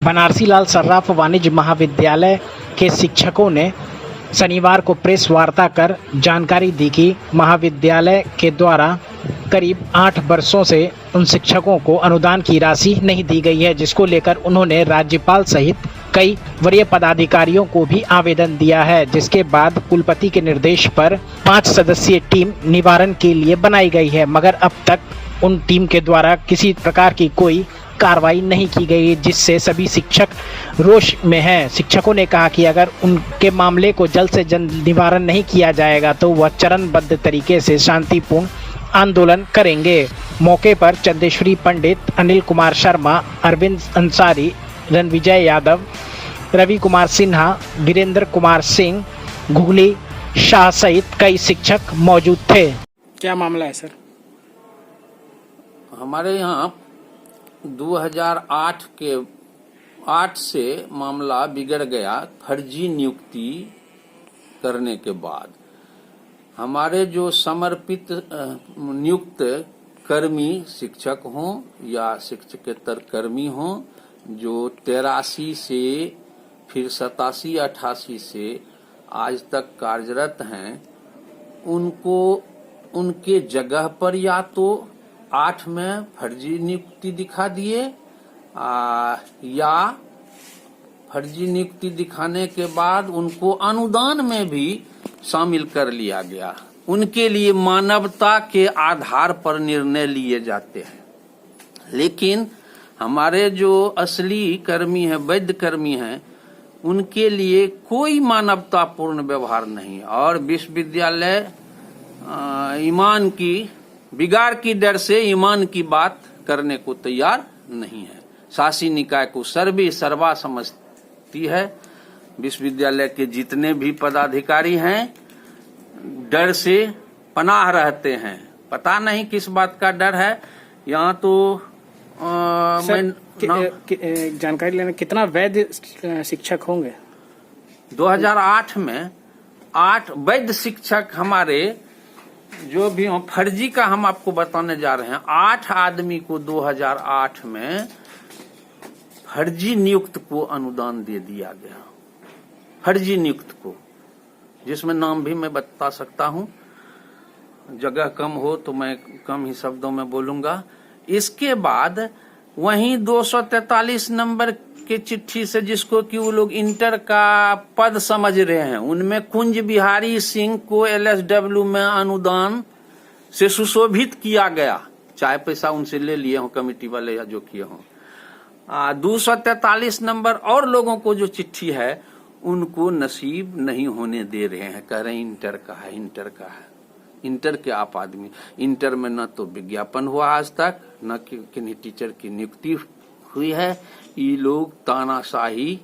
बनारसी लाल सर्राफ वाणिज्य महाविद्यालय के शिक्षकों ने शनिवार को प्रेस वार्ता कर जानकारी दी कि महाविद्यालय के द्वारा करीब 8 वर्षों से उन शिक्षकों को अनुदान की राशि नहीं दी गई है, जिसको लेकर उन्होंने राज्यपाल सहित कई वरीय पदाधिकारियों को भी आवेदन दिया है। जिसके बाद कुलपति के निर्देश पर 5 सदस्यीय टीम निवारण के लिए बनाई गई है, मगर अब तक उन टीम के द्वारा किसी प्रकार की कोई कार्रवाई नहीं की गई, जिससे सभी शिक्षक रोष में हैं। शिक्षकों ने कहा कि अगर उनके मामले को जल्द से जल्द निवारण नहीं किया जाएगा तो वह चरणबद्ध तरीके से शांतिपूर्ण आंदोलन करेंगे। मौके पर चंदेश्वरी पंडित, अनिल कुमार शर्मा, अरविंद अंसारी, रणविजय यादव, रवि कुमार सिन्हा, वीरेंद्र कुमार सिंह, घुगली शाह सहित कई शिक्षक मौजूद थे। क्या मामला है सर? हमारे यहाँ 2008 से मामला बिगड़ गया। फर्जी नियुक्ति करने के बाद हमारे जो समर्पित नियुक्त कर्मी शिक्षक हों या शिक्षकेतर कर्मी हों, जो 83 से फिर 87, 88 से आज तक कार्यरत हैं, उनको उनके जगह पर या तो 8 में फर्जी नियुक्ति दिखा दिए या फर्जी नियुक्ति दिखाने के बाद उनको अनुदान में भी शामिल कर लिया गया। उनके लिए मानवता के आधार पर निर्णय लिए जाते हैं, लेकिन हमारे जो असली कर्मी हैं, वैध कर्मी हैं, उनके लिए कोई मानवतापूर्ण व्यवहार नहीं। और विश्वविद्यालय ईमान की बिगाड़ की डर से ईमान की बात करने को तैयार नहीं है। शासी निकाय को सर्वा समझती है। विश्वविद्यालय के जितने भी पदाधिकारी हैं डर से पनाह रहते हैं। पता नहीं किस बात का डर है। यहाँ तो जानकारी लेना, कितना वैध शिक्षक होंगे? 2008 में 8 वैध शिक्षक हमारे जो भी हों, फर्जी का हम आपको बताने जा रहे हैं। 8 आदमी को 2008 में फर्जी नियुक्त को अनुदान दे दिया गया। फर्जी नियुक्त को, जिसमें नाम भी मैं बता सकता हूं। जगह कम हो तो मैं कम ही शब्दों में बोलूंगा। इसके बाद वहीं 243 नंबर के चिट्ठी से, जिसको कि वो लोग इंटर का पद समझ रहे हैं, उनमें कुंज बिहारी सिंह को LSW में अनुदान से सुशोभित किया गया। चाहे पैसा उनसे ले लिए हों कमेटी वाले या जो किए हों। 243 नंबर और लोगों को जो चिट्ठी है उनको नसीब नहीं होने दे रहे हैं। कह रहे हैं इंटर का है, इंटर का है। इंटर के आप आदमी, इंटर में न तो विज्ञापन हुआ आज तक, न किन्हीं टीचर की नियुक्ति हुई है। ये लोग तानाशाही,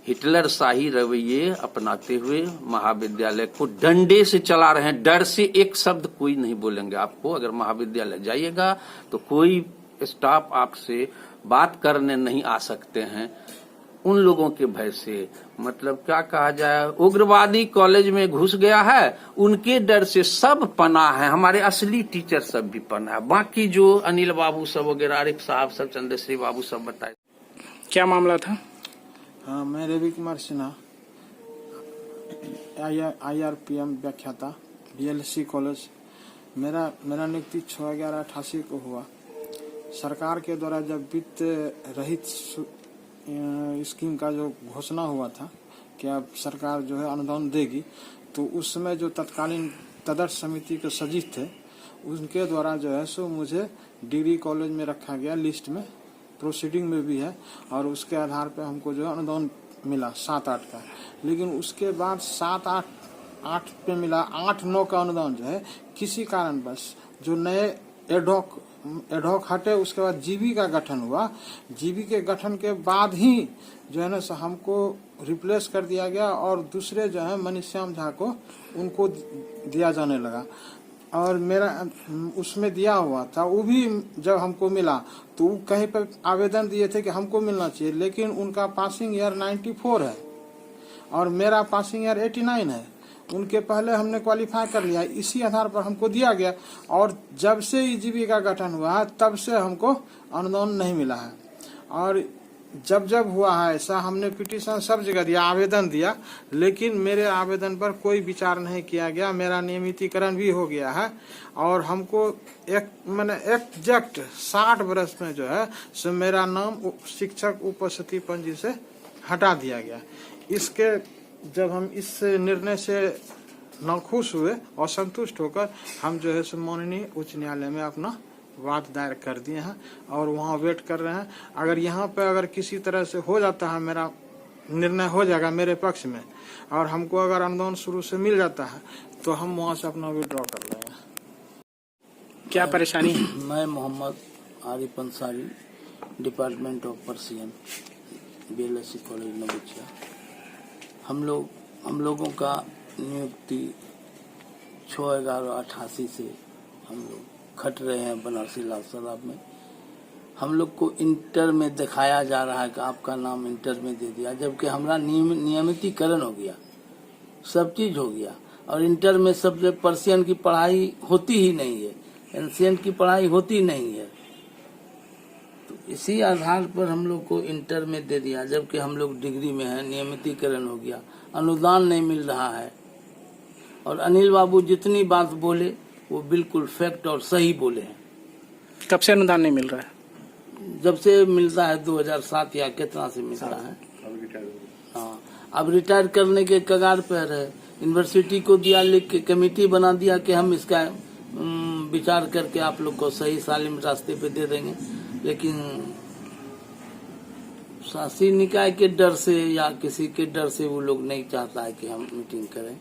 हिटलर शाही रवैये अपनाते हुए महाविद्यालय को डंडे से चला रहे हैं। डर से एक शब्द कोई नहीं बोलेंगे आपको। अगर महाविद्यालय जाइएगा तो कोई स्टाफ आपसे बात करने नहीं आ सकते हैं, उन लोगों के भय से। मतलब क्या कहा जाए, उग्रवादी कॉलेज में घुस गया है, उनके डर से सब पनाह है। हमारे असली टीचर सब भी पनाह है। बाकी जो अनिल बाबू सब वगैरह, आरिफ साहब सब, चंद्रश्री बाबू सब बताए। क्या मामला था? हाँ, मैं रवि कुमार सिन्हा, IRPM व्याख्याता, DLC कॉलेज। मेरा नियुक्ति 6/11/88 को हुआ। सरकार के द्वारा जब वित्त रहित स्कीम का जो घोषणा हुआ था कि अब सरकार जो है अनुदान देगी, तो उस समय जो तत्कालीन तदर्थ समिति के सचिव थे, उनके द्वारा जो है सो मुझे डिग्री कॉलेज में रखा गया। लिस्ट में प्रोसीडिंग में भी है, और उसके आधार पर हमको जो है अनुदान मिला 7-8 का। लेकिन उसके बाद 7-8 पे मिला, 8-9 का अनुदान जो है किसी कारणवश जो नए एडहॉक हटे, उसके बाद जीबी का गठन हुआ। जीबी के गठन के बाद ही जो है ना हमको रिप्लेस कर दिया गया, और दूसरे जो है मनीश्याम झा को उनको दिया जाने लगा। और मेरा उसमें दिया हुआ था, वो भी जब हमको मिला तो वो कहीं पर आवेदन दिए थे कि हमको मिलना चाहिए, लेकिन उनका पासिंग ईयर 94 है और मेरा पासिंग ईयर 89 है। उनके पहले हमने क्वालिफाई कर लिया, इसी आधार पर हमको दिया गया। और जब से ईजीबी का गठन हुआ है तब से हमको अनुदान नहीं मिला है। और जब जब हुआ है ऐसा हमने पिटीशन सब जगह दिया, आवेदन दिया, लेकिन मेरे आवेदन पर कोई विचार नहीं किया गया। मेरा नियमितीकरण भी हो गया है और हमको एग्जैक्ट 60 वर्ष में जो है सो मेरा नाम शिक्षक उपस्थिति पंजी से हटा दिया गया। इसके जब हम इस निर्णय से नाखुश हुए और संतुष्ट होकर हम जो है सो माननीय उच्च न्यायालय में अपना वाद दायर कर दिए हैं और वहाँ वेट कर रहे हैं। अगर यहाँ पे अगर किसी तरह से हो जाता है, मेरा निर्णय हो जाएगा मेरे पक्ष में और हमको अगर अनुदान शुरू से मिल जाता है तो हम वहाँ से अपना विड्रॉ कर लेंगे। क्या परेशानी है? मैं Mohammad Arif Ansari, department of Persian, BLSC college Naugachia. हम लोगों का नियुक्ति 6/11/88 से हम लोग खट रहे हैं बनारसी लाल सराब में। हम लोग को इंटर में दिखाया जा रहा है कि आपका नाम इंटर में दे दिया, जबकि हमारा नियमितीकरण हो गया, सब चीज हो गया और इंटर में सबसे पर्सियन की पढ़ाई होती ही नहीं है, एंशिएंट की पढ़ाई होती नहीं है। तो इसी आधार पर हम लोग को इंटर में दे दिया, जबकि हम लोग डिग्री में है, नियमितीकरण हो गया, अनुदान नहीं मिल रहा है। और अनिल बाबू जितनी बात बोले वो बिल्कुल फैक्ट और सही बोले हैं। कब से अनुदान नहीं मिल रहा है? जब से मिलता है 2007 या कितना से मिलता है। हाँ, अब रिटायर करने के कगार पर है। यूनिवर्सिटी को दिया, लिख के कमेटी बना दिया कि हम इसका विचार करके आप लोग को सही सालिम रास्ते पे दे देंगे, लेकिन शासी निकाय के डर से या किसी के डर से वो लोग नहीं चाहता है कि हम मीटिंग करें।